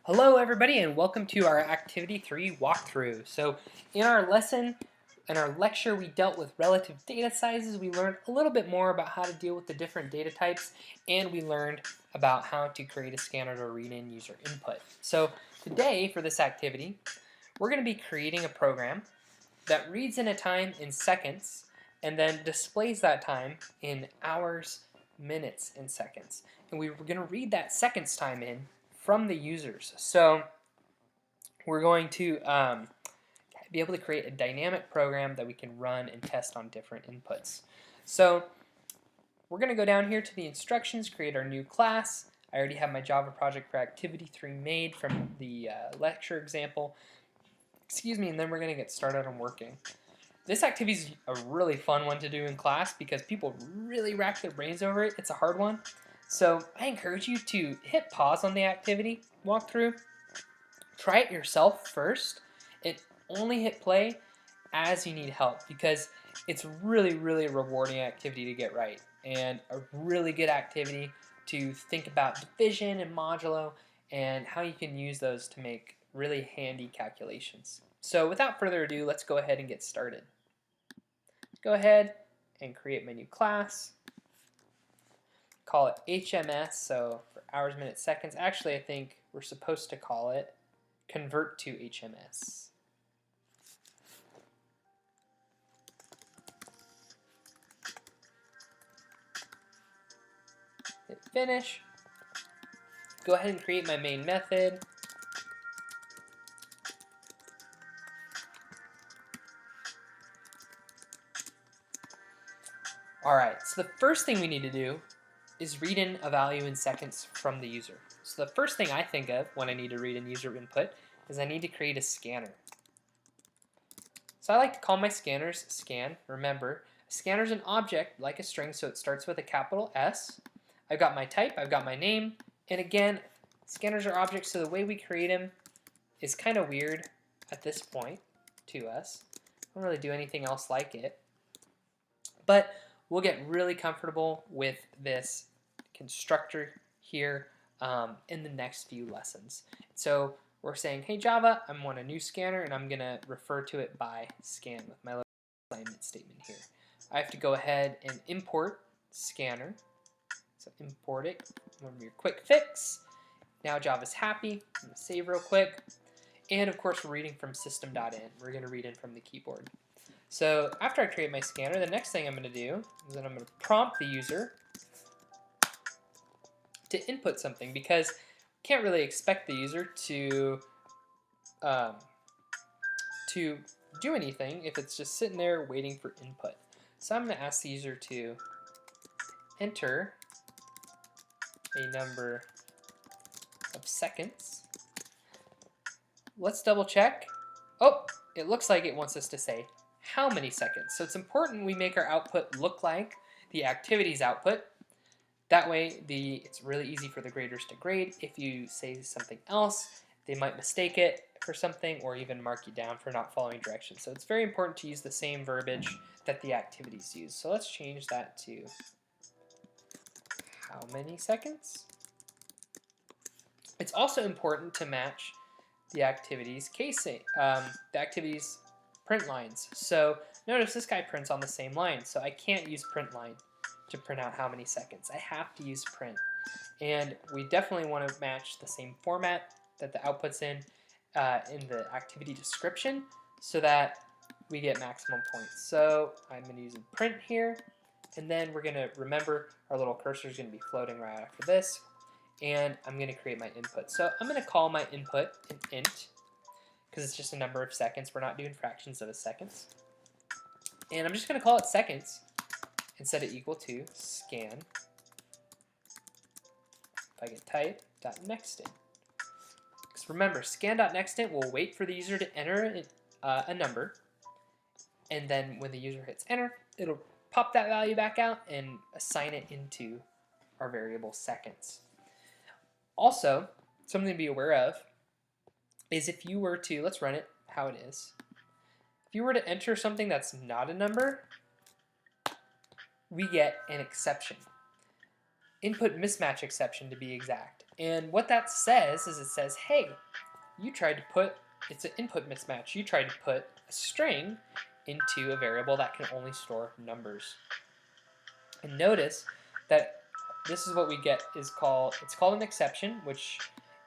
Hello everybody and welcome to our Activity 3 walkthrough. So in our lecture, we dealt with relative data sizes. We learned a little bit more about how to deal with the different data types, and we learned about how to create a scanner to read in user input. So today for this activity, we're going to be creating a program that reads in a time in seconds and then displays that time in hours, minutes, and seconds. And we're going to read that seconds time in from the users. So we're going to be able to create a dynamic program that we can run and test on different inputs. So we're going to go down here to the instructions, create our new class. I already have my Java project for activity3 made from the lecture example. Excuse me, and then we're going to get started on working. This activity is a really fun one to do in class because people really rack their brains over it. It's a hard one. So I encourage you to hit pause on the activity walkthrough. Try it yourself first, and only hit play as you need help because it's really rewarding activity to get right and a really good activity to think about division and modulo and how you can use those to make really handy calculations. So without further ado, let's go ahead and get started. Go ahead and create my new class. Call it HMS, so for hours, minutes, seconds. Actually, I think we're supposed to call it convert to HMS. Hit finish. Go ahead and create my main method. Alright, so the first thing we need to do is read in a value in seconds from the user. So the first thing I think of when I need to read in user input is I need to create a scanner. So I like to call my scanners scan. Remember, a scanner is an object like a string, so it starts with a capital S. I've got my type, I've got my name, and again, scanners are objects, so the way we create them is kind of weird at this point to us. I don't really do anything else like it. But we'll get really comfortable with this constructor here in the next few lessons. So we're saying, hey Java, I want a new scanner, and I'm going to refer to it by scan with my little assignment statement here. I have to go ahead and import scanner. So import it. Remember your quick fix. Now Java's happy. I'm going to save real quick. And of course, we're reading from system.in. We're going to read in from the keyboard. So after I create my scanner, the next thing I'm going to do is that I'm going to prompt the user to input something because we can't really expect the user to do anything if it's just sitting there waiting for input. So I'm going to ask the user to enter a number of seconds. Let's double check. Oh, it looks like it wants us to say how many seconds. So it's important we make our output look like the activity's output. That way it's really easy for the graders to grade. If you say something else, they might mistake it for something or even mark you down for not following directions. So it's very important to use the same verbiage that the activities use. So let's change that to how many seconds. It's also important to match the activities the activities print lines. So notice this guy prints on the same line, so I can't use print line to print out how many seconds. I have to use print. And we definitely want to match the same format that the output's in the activity description so that we get maximum points. So I'm going to use print here, and then we're going to remember our little cursor is going to be floating right after this, and I'm going to create my input. So I'm going to call my input an int because it's just a number of seconds. We're not doing fractions of a second. And I'm just going to call it seconds and set it equal to scan. If I get type.nextInt. Because remember, scan.nextInt will wait for the user to enter a number, and then when the user hits enter, it'll pop that value back out and assign it into our variable seconds. Also, something to be aware of is if you were to, let's run it how it is. If you were to enter something that's not a number, we get an exception. Input mismatch exception to be exact. And what that says is it says, hey, you tried to put, it's an input mismatch. You tried to put a string into a variable that can only store numbers. And notice that this is what we get is called, it's called an exception, which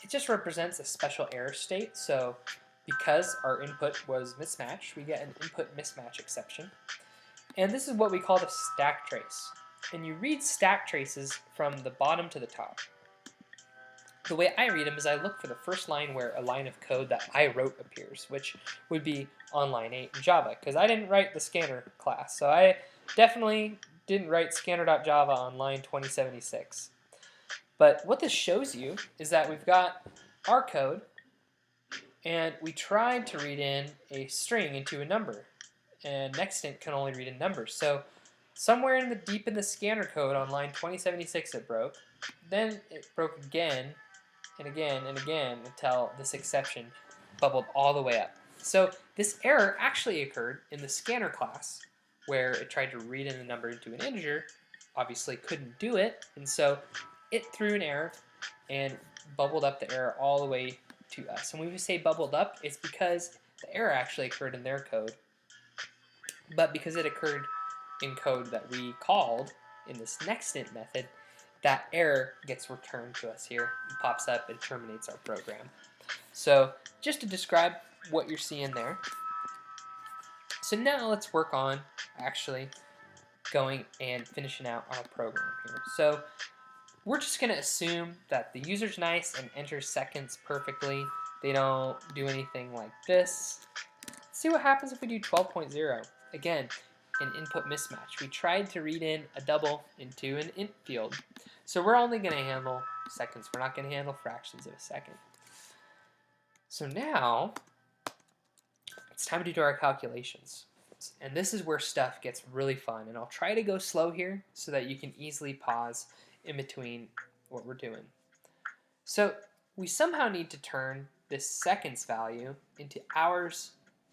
it just represents a special error state. So because our input was mismatched, we get an input mismatch exception. And this is what we call the stack trace. And you read stack traces from the bottom to the top. The way I read them is I look for the first line where a line of code that I wrote appears, which would be on line 8 in Java, because I didn't write the scanner class. So I definitely didn't write scanner.java on line 2076. But what this shows you is that we've got our code, and we tried to read in a string into a number, and nextint can only read in numbers. So somewhere in the deep in the scanner code on line 2076 it broke. Then it broke again and again and again until this exception bubbled all the way up. So this error actually occurred in the scanner class, where it tried to read in a number into an integer, obviously couldn't do it, and so it threw an error and bubbled up the error all the way to us. And when we say bubbled up, it's because the error actually occurred in their code, but because it occurred in code that we called in this nextint method, that error gets returned to us here, and pops up and terminates our program. So just to describe what you're seeing there. So now let's work on actually going and finishing out our program here. So we're just going to assume that the user's nice and enters seconds perfectly. They don't do anything like this. Let's see what happens if we do 12.0. Again, an input mismatch. We tried to read in a double into an int field. So we're only going to handle seconds. We're not going to handle fractions of a second. So now it's time to do our calculations. And this is where stuff gets really fun. And I'll try to go slow here so that you can easily pause in between what we're doing. So we somehow need to turn this seconds value into hours,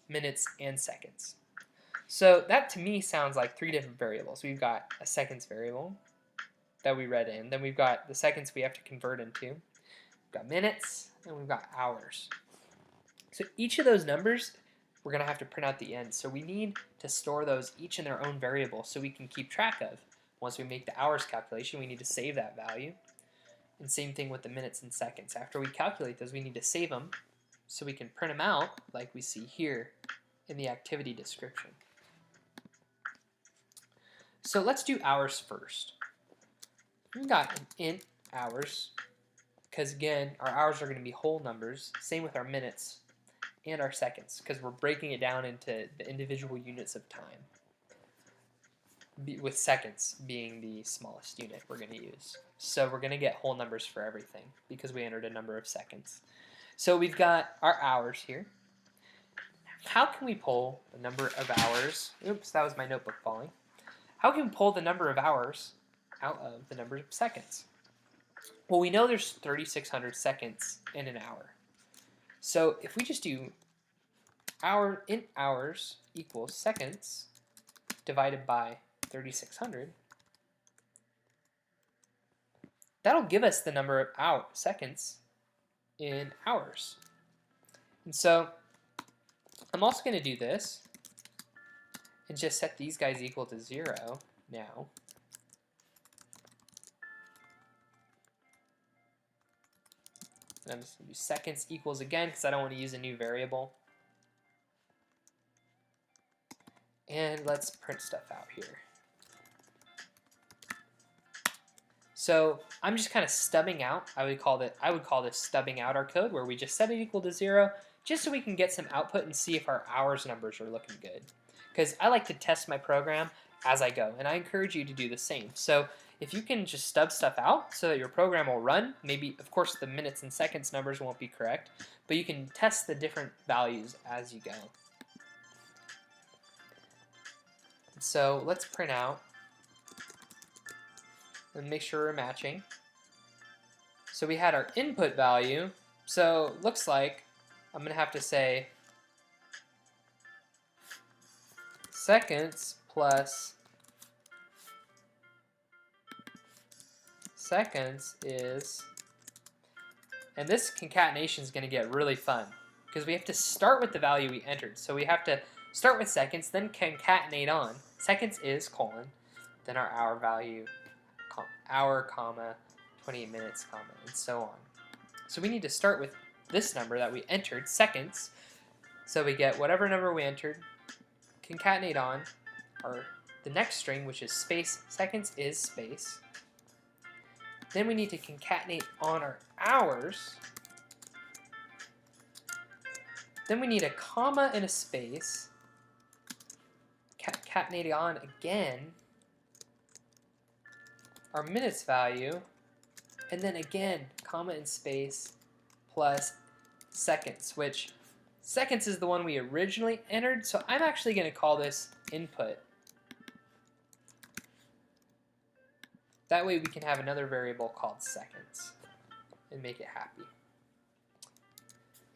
minutes, and seconds. So that to me sounds like three different variables. We've got a seconds variable that we read in. Then we've got the seconds we have to convert into. We've got minutes, and we've got hours. So each of those numbers, we're going to have to print out the end. So we need to store those each in their own variable so we can keep track of. Once we make the hours calculation, we need to save that value. And same thing with the minutes and seconds. After we calculate those, we need to save them so we can print them out like we see here in the activity description. So let's do hours first. We've got an int hours, because again, our hours are going to be whole numbers. Same with our minutes and our seconds, because we're breaking it down into the individual units of time, with seconds being the smallest unit we're going to use. So we're going to get whole numbers for everything because we entered a number of seconds. So we've got our hours here. How can we pull the number of hours? Oops, that was my notebook falling. How can we pull the number of hours out of the number of seconds? Well, we know there's 3,600 seconds in an hour. So if we just do int hours equals seconds divided by 3,600, that'll give us the number of seconds in hours. And so I'm also going to do this and just set these guys equal to 0 now. And I'm just going to do seconds equals again because I don't want to use a new variable. And let's print stuff out here. So I'm just kind of stubbing out. I would call this stubbing out our code, where we just set it equal to 0 just so we can get some output and see if our hours numbers are looking good. Because I like to test my program as I go, and I encourage you to do the same. So if you can just stub stuff out so that your program will run, maybe, of course, the minutes and seconds numbers won't be correct, but you can test the different values as you go. So let's print out and make sure we're matching. So we had our input value. So it looks like I'm going to have to say seconds plus seconds is And this concatenation is going to get really fun because we have to start with the value we entered. So we have to start with seconds, then concatenate on. Seconds is colon, then our hour value, hour, comma, 28 minutes, comma, and so on. So we need to start with this number that we entered, seconds. So we get whatever number we entered, concatenate on the next string, which is space. Seconds is space. Then we need to concatenate on our hours. Then we need a comma and a space. Concatenate on again our minutes value. And then again, comma and space plus seconds, which seconds is the one we originally entered. So I'm actually going to call this input. That way we can have another variable called seconds and make it happy.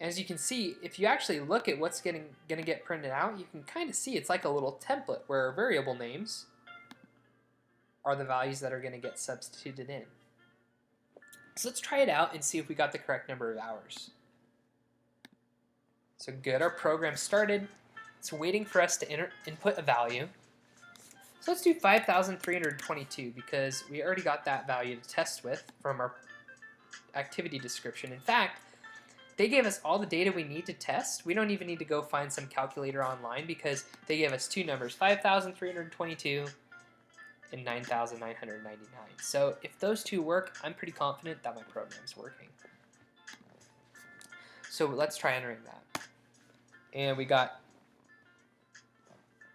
As you can see, if you actually look at what's going to get printed out, you can kind of see it's like a little template where our variable names are the values that are going to get substituted in. So let's try it out and see if we got the correct number of hours. So good, our program started. It's waiting for us to input a value. So let's do 5,322 because we already got that value to test with from our activity description. In fact, they gave us all the data we need to test. We don't even need to go find some calculator online because they gave us two numbers, 5,322 and 9,999. So if those two work, I'm pretty confident that my program's working. So let's try entering that. And we got,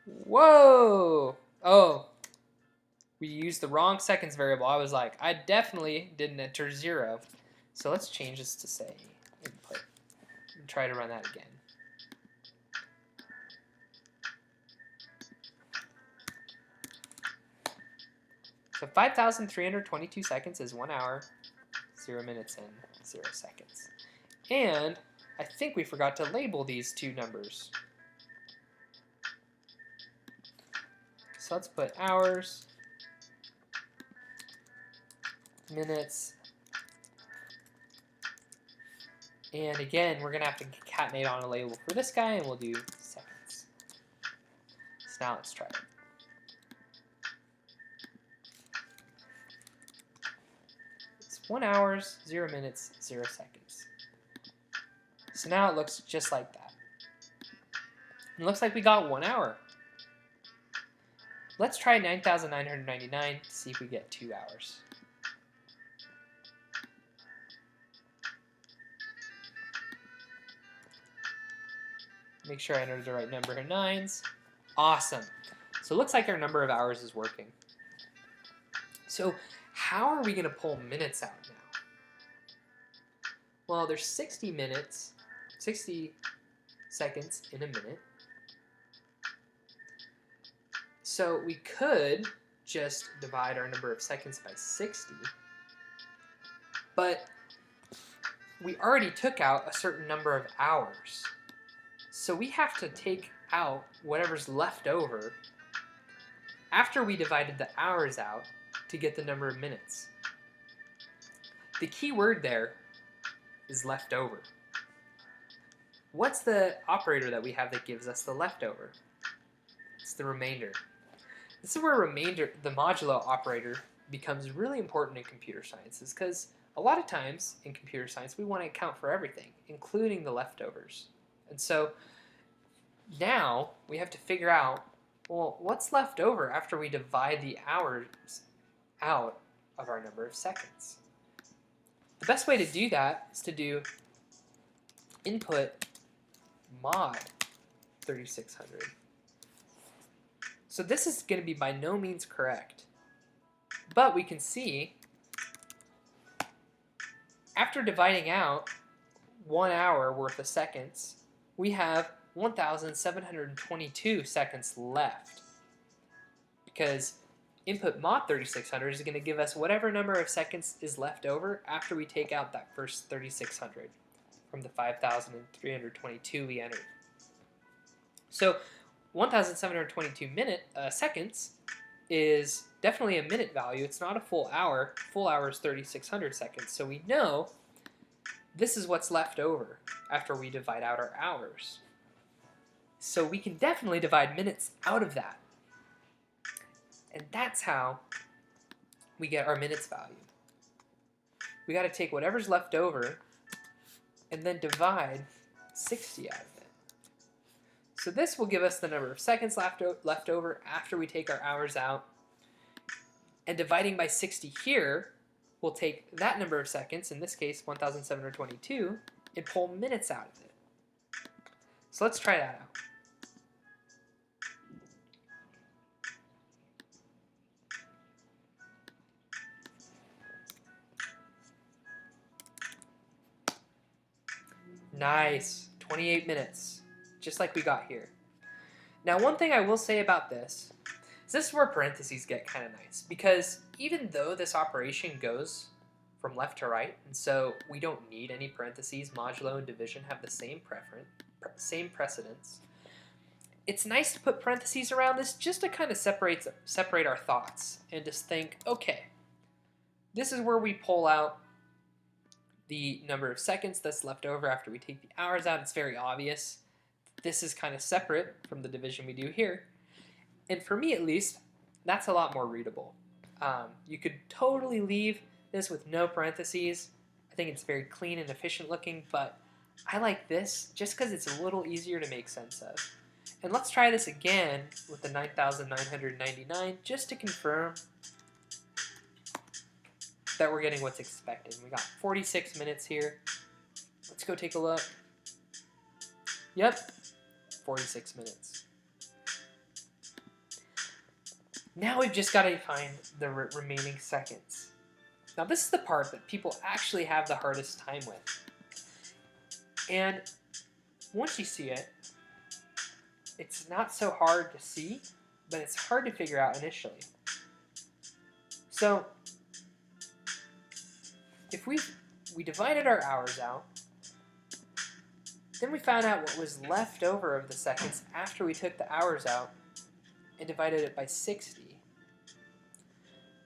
whoa! Oh, we used the wrong seconds variable. I was like, I definitely didn't enter 0. So let's change this to say input and try to run that again. So 5,322 seconds is 1 hour, 0 minutes, and 0 seconds. And I think we forgot to label these two numbers. So let's put hours, minutes, and again, we're going to have to concatenate on a label for this guy, and we'll do seconds. So now let's try it. It's 1 hour, 0 minutes, 0 seconds. So now it looks just like that. It looks like we got 1 hour. Let's try 9,999 to see if we get 2 hours. Make sure I enter the right number of nines. Awesome. So it looks like our number of hours is working. So how are we going to pull minutes out now? Well, there's 60 minutes, 60 seconds in a minute. So we could just divide our number of seconds by 60, but we already took out a certain number of hours. So we have to take out whatever's left over after we divided the hours out to get the number of minutes. The key word there is leftover. What's the operator that we have that gives us the leftover? It's the remainder. This is where remainder, the modulo operator, becomes really important in computer sciences because a lot of times in computer science we want to account for everything, including the leftovers. And so now we have to figure out, well, what's left over after we divide the hours out of our number of seconds? The best way to do that is to do input mod 3600. So this is going to be by no means correct. But we can see after dividing out 1 hour worth of seconds, we have 1,722 seconds left. Because input mod 3600 is going to give us whatever number of seconds is left over after we take out that first 3,600 from the 5,322 we entered. So 1,722 seconds is definitely a minute value. It's not a full hour. Full hour is 3,600 seconds. So we know this is what's left over after we divide out our hours. So we can definitely divide minutes out of that. And that's how we get our minutes value. We got to take whatever's left over and then divide 60 out of it. So this will give us the number of seconds left over after we take our hours out. And dividing by 60 here will take that number of seconds, in this case 1,722, and pull minutes out of it. So let's try that out. Nice, 28 minutes, just like we got here. Now one thing I will say about this is this is where parentheses get kind of nice, because even though this operation goes from left to right, and so we don't need any parentheses, modulo and division have the same precedence, it's nice to put parentheses around this just to kind of separate our thoughts and just think, okay, this is where we pull out the number of seconds that's left over after we take the hours out. It's very obvious. This is kind of separate from the division we do here. And for me at least, that's a lot more readable. You could totally leave this with no parentheses. I think it's very clean and efficient looking, but I like this just because it's a little easier to make sense of. And let's try this again with the 9,999 just to confirm that we're getting what's expected. We got 46 minutes here. Let's go take a look. Yep, 46 minutes. Now we've just got to find the remaining seconds. Now this is the part that people actually have the hardest time with. And once you see it, it's not so hard to see, but it's hard to figure out initially. So if we divided our hours out, then we found out what was left over of the seconds after we took the hours out and divided it by 60.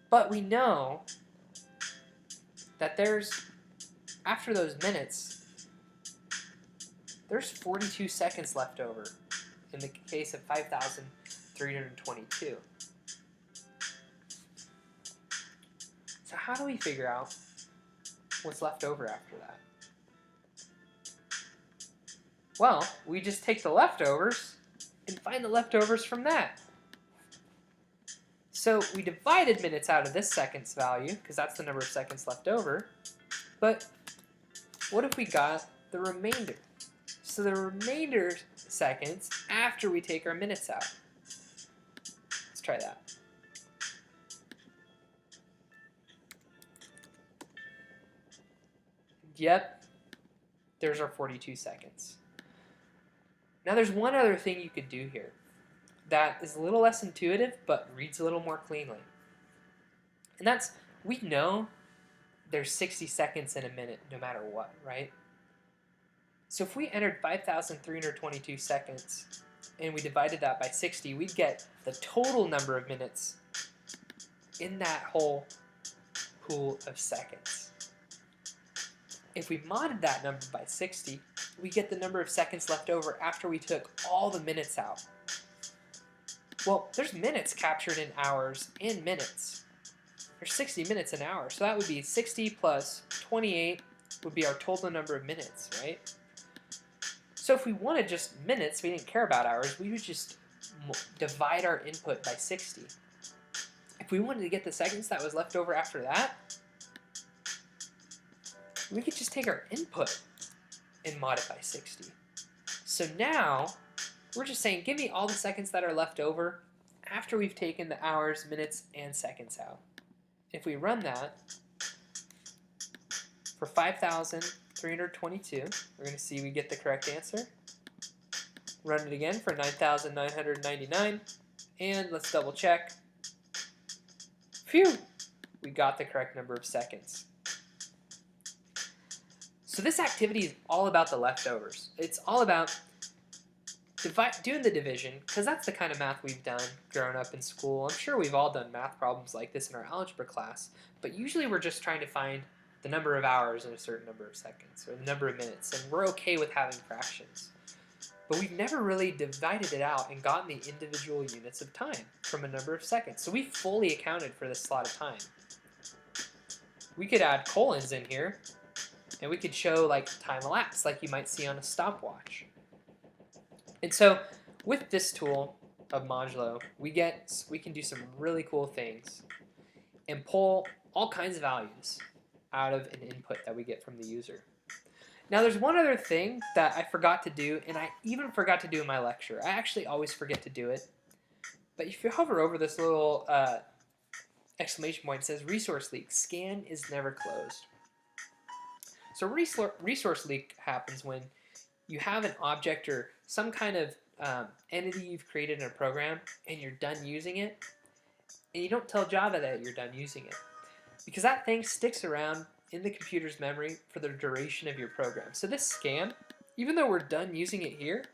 But we know that after those minutes, there's 42 seconds left over in the case of 5,322. So how do we figure out what's left over after that? Well, we just take the leftovers and find the leftovers from that. So we divided minutes out of this seconds value, because that's the number of seconds left over, but what if we got the remainder? So the remainder seconds after we take our minutes out. Let's try that. Yep, there's our 42 seconds. Now there's one other thing you could do here that is a little less intuitive but reads a little more cleanly. And that's, we know there's 60 seconds in a minute no matter what, right? So if we entered 5,322 seconds and we divided that by 60, we'd get the total number of minutes in that whole pool of seconds. If we modded that number by 60, we get the number of seconds left over after we took all the minutes out. Well, there's minutes captured in hours and minutes. There's 60 minutes an hour, so that would be 60 plus 28 would be our total number of minutes, right? So if we wanted just minutes, we didn't care about hours, we would just divide our input by 60. If we wanted to get the seconds that was left over after that, we could just take our input and mod it by 60. So now, we're just saying, give me all the seconds that are left over after we've taken the hours, minutes, and seconds out. If we run that for 5,322, we're going to see we get the correct answer. Run it again for 9,999, and let's double check. Phew! We got the correct number of seconds. So this activity is all about the leftovers. It's all about doing the division, because that's the kind of math we've done growing up in school. I'm sure we've all done math problems like this in our algebra class, but usually we're just trying to find the number of hours in a certain number of seconds, or the number of minutes, and we're okay with having fractions. But we've never really divided it out and gotten the individual units of time from a number of seconds. So we fully accounted for this slot of time. We could add colons in here, and we could show like time elapsed, like you might see on a stopwatch. And so with this tool of modulo, we can do some really cool things and pull all kinds of values out of an input that we get from the user. Now there's one other thing that I forgot to do, and I even forgot to do in my lecture. I actually always forget to do it. But if you hover over this little exclamation point, it says resource leak. Scan is never closed. So resource leak happens when you have an object or some kind of entity you've created in a program and you're done using it, and you don't tell Java that you're done using it, because that thing sticks around in the computer's memory for the duration of your program. So this scan, even though we're done using it here,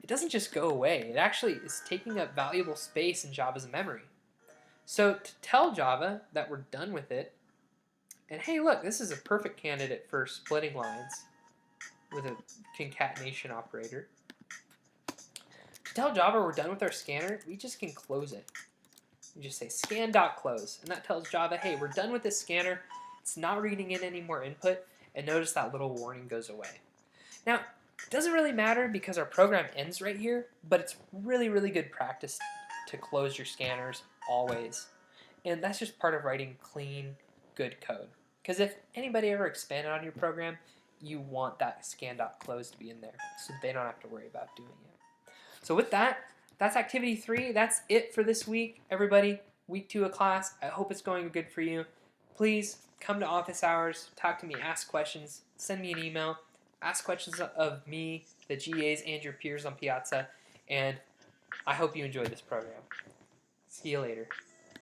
it doesn't just go away. It actually is taking up valuable space in Java's memory. So to tell Java that we're done with it, and hey look, this is a perfect candidate for splitting lines with a concatenation operator. To tell Java we're done with our scanner, we just can close it. We just say scan.close, and that tells Java, hey, we're done with this scanner. It's not reading in any more input, and notice that little warning goes away. Now, it doesn't really matter because our program ends right here, but it's really, really good practice to close your scanners always. And that's just part of writing clean, good code. Because if anybody ever expanded on your program, you want that scan.close to be in there so they don't have to worry about doing it. So with that, that's activity 3. That's it for this week, everybody. Week 2 of class. I hope it's going good for you. Please come to office hours, talk to me, ask questions, send me an email, ask questions of me, the GAs, and your peers on Piazza, and I hope you enjoyed this program. See you later.